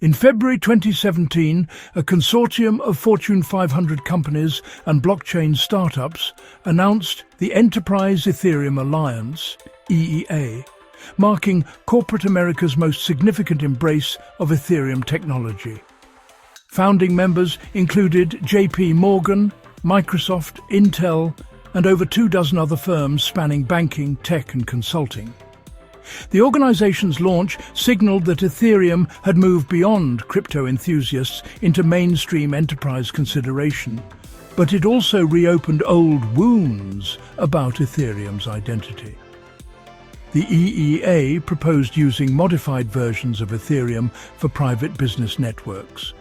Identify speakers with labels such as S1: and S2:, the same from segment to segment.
S1: In February 2017, a consortium of Fortune 500 companies and blockchain startups announced the Enterprise Ethereum Alliance, EEA, marking corporate America's most significant embrace of Ethereum technology. Founding members included JP Morgan, Microsoft, Intel, and over 24 other firms spanning banking, tech, and consulting. The organization's launch signaled that Ethereum had moved beyond crypto enthusiasts into mainstream enterprise consideration, but it also reopened old wounds about Ethereum's identity. The EEA proposed using modified versions of Ethereum for private business networks.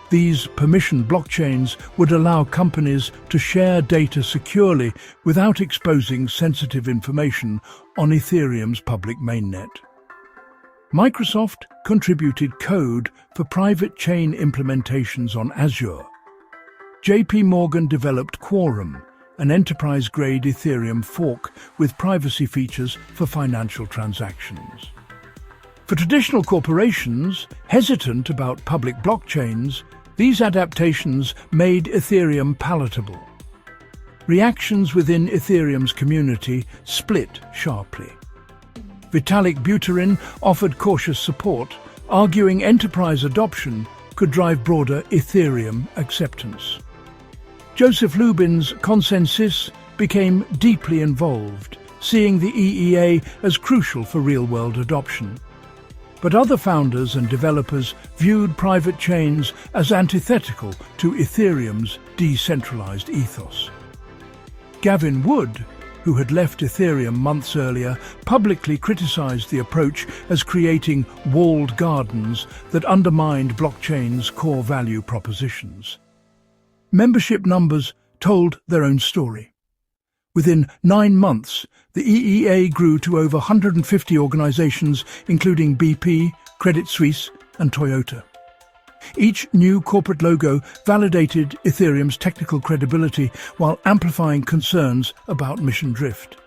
S1: These permissioned blockchains would allow companies to share data securely without exposing sensitive information on Ethereum's public mainnet. Microsoft contributed code for private chain implementations on Azure. JP Morgan developed Quorum, an enterprise-grade Ethereum fork with privacy features for financial transactions. For traditional corporations hesitant about public blockchains, these adaptations made Ethereum palatable. Reactions within Ethereum's community split sharply. Vitalik Buterin offered cautious support, arguing enterprise adoption could drive broader Ethereum acceptance. Joseph Lubin's ConsenSys became deeply involved, seeing the EEA as crucial for real-world adoption. But other founders and developers viewed private chains as antithetical to Ethereum's decentralized ethos. Gavin Wood, who had left Ethereum months earlier, publicly criticized the approach as creating walled gardens that undermined blockchain's core value propositions. Membership numbers told their own story. Within 9 months, the EEA grew to over 150 organizations, including BP, Credit Suisse, and Toyota. Each new corporate logo validated Ethereum's technical credibility while amplifying concerns about mission drift.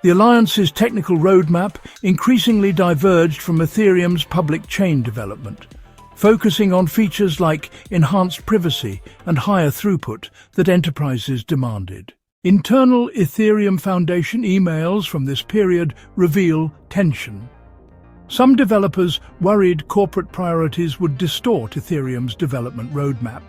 S1: The alliance's technical roadmap increasingly diverged from Ethereum's public chain development, focusing on features like enhanced privacy and higher throughput that enterprises demanded. Internal Ethereum Foundation emails from this period reveal tension. Some developers worried corporate priorities would distort Ethereum's development roadmap.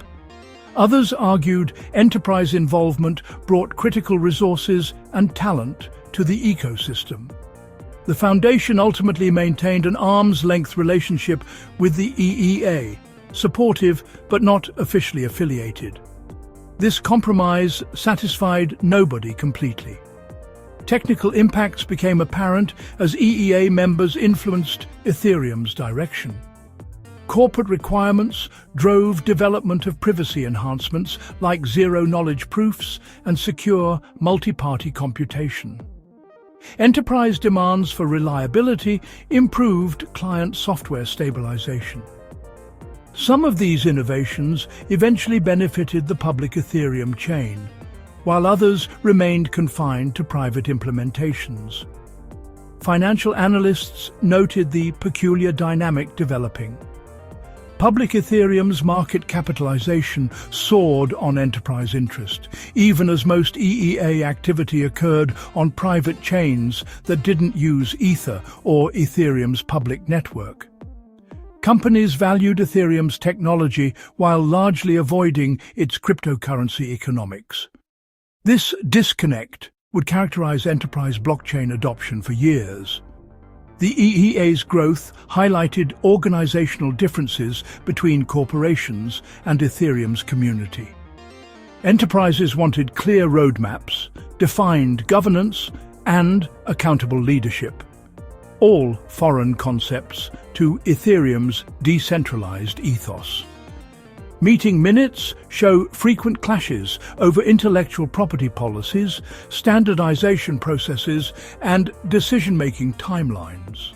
S1: Others argued enterprise involvement brought critical resources and talent to the ecosystem. The foundation ultimately maintained an arm's-length relationship with the EEA, supportive but not officially affiliated. This compromise satisfied nobody completely. Technical impacts became apparent as EEA members influenced Ethereum's direction. Corporate requirements drove development of privacy enhancements like zero-knowledge proofs and secure multi-party computation. Enterprise demands for reliability improved client software stabilization. Some of these innovations eventually benefited the public Ethereum chain, while others remained confined to private implementations. Financial analysts noted the peculiar dynamic developing. Public Ethereum's market capitalization soared on enterprise interest, even as most EEA activity occurred on private chains that didn't use Ether or Ethereum's public network. Companies valued Ethereum's technology while largely avoiding its cryptocurrency economics. This disconnect would characterize enterprise blockchain adoption for years. The EEA's growth highlighted organizational differences between corporations and Ethereum's community. Enterprises wanted clear roadmaps, defined governance, and accountable leadership. All foreign concepts to Ethereum's decentralized ethos. Meeting minutes show frequent clashes over intellectual property policies, standardization processes, and decision-making timelines.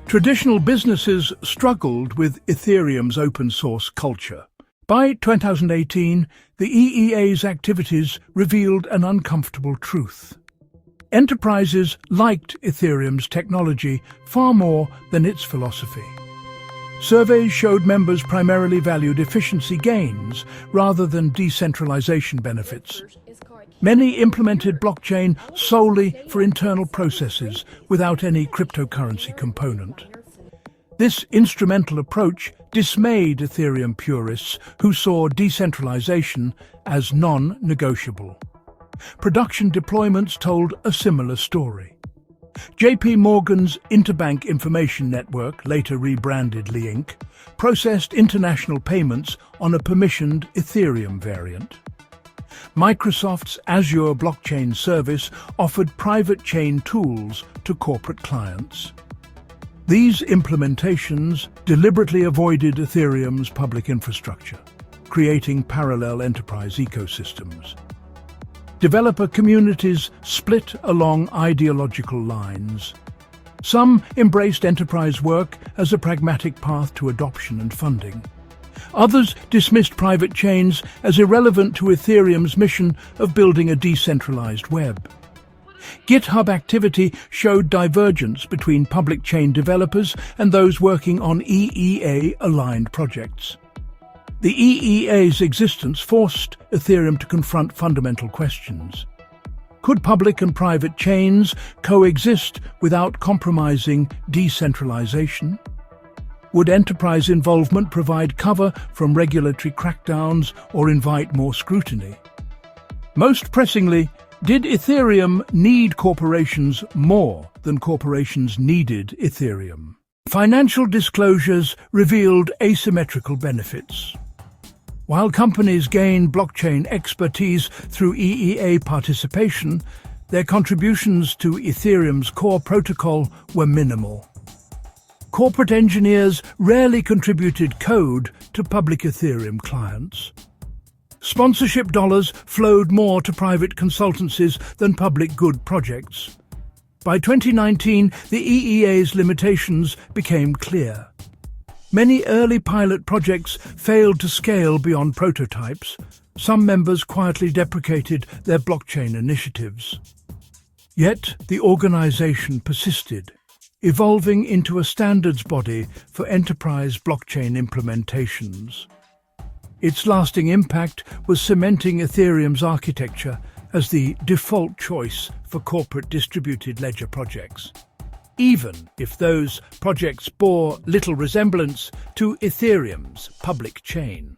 S1: Traditional businesses struggled with Ethereum's open-source culture. By 2018, the EEA's activities revealed an uncomfortable truth. Enterprises liked Ethereum's technology far more than its philosophy. Surveys showed members primarily valued efficiency gains rather than decentralization benefits. Many implemented blockchain solely for internal processes without any cryptocurrency component. This instrumental approach dismayed Ethereum purists who saw decentralization as non-negotiable. Production deployments told a similar story. JP Morgan's Interbank Information Network, later rebranded Liink, processed international payments on a permissioned Ethereum variant. Microsoft's Azure blockchain service offered private chain tools to corporate clients. These implementations deliberately avoided Ethereum's public infrastructure, creating parallel enterprise ecosystems. Developer communities split along ideological lines. Some embraced enterprise work as a pragmatic path to adoption and funding. Others dismissed private chains as irrelevant to Ethereum's mission of building a decentralized web. GitHub activity showed divergence between public chain developers and those working on EEA-aligned projects. The EEA's existence forced Ethereum to confront fundamental questions. Could public and private chains coexist without compromising decentralization? Would enterprise involvement provide cover from regulatory crackdowns or invite more scrutiny? Most pressingly, did Ethereum need corporations more than corporations needed Ethereum? Financial disclosures revealed asymmetrical benefits. While companies gained blockchain expertise through EEA participation, their contributions to Ethereum's core protocol were minimal. Corporate engineers rarely contributed code to public Ethereum clients. Sponsorship dollars flowed more to private consultancies than public good projects. By 2019, the EEA's limitations became clear. Many early pilot projects failed to scale beyond prototypes. Some members quietly deprecated their blockchain initiatives. Yet the organization persisted, evolving into a standards body for enterprise blockchain implementations. Its lasting impact was cementing Ethereum's architecture as the default choice for corporate distributed ledger projects, even if those projects bore little resemblance to Ethereum's public chain.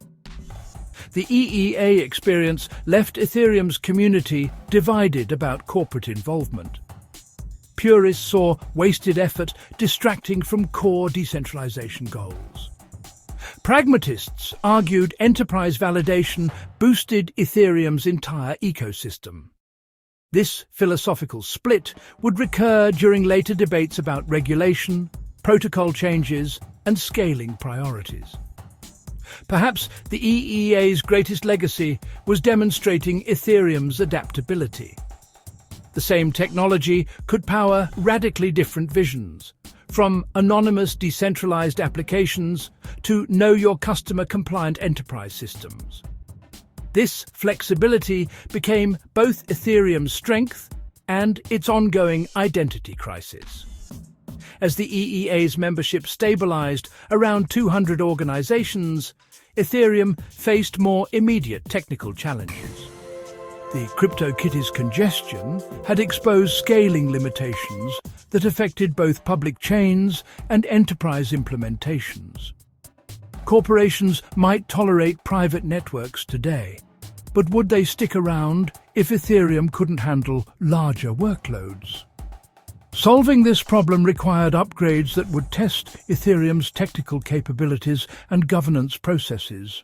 S1: The EEA experience left Ethereum's community divided about corporate involvement. Purists saw wasted effort distracting from core decentralization goals. Pragmatists argued enterprise validation boosted Ethereum's entire ecosystem. This philosophical split would recur during later debates about regulation, protocol changes, and scaling priorities. Perhaps the EEA's greatest legacy was demonstrating Ethereum's adaptability. The same technology could power radically different visions, from anonymous decentralized applications to know-your-customer-compliant enterprise systems. This flexibility became both Ethereum's strength and its ongoing identity crisis. As the EEA's membership stabilized around 200 organizations, Ethereum faced more immediate technical challenges. The CryptoKitties congestion had exposed scaling limitations that affected both public chains and enterprise implementations. Corporations might tolerate private networks today, but would they stick around if Ethereum couldn't handle larger workloads? Solving this problem required upgrades that would test Ethereum's technical capabilities and governance processes.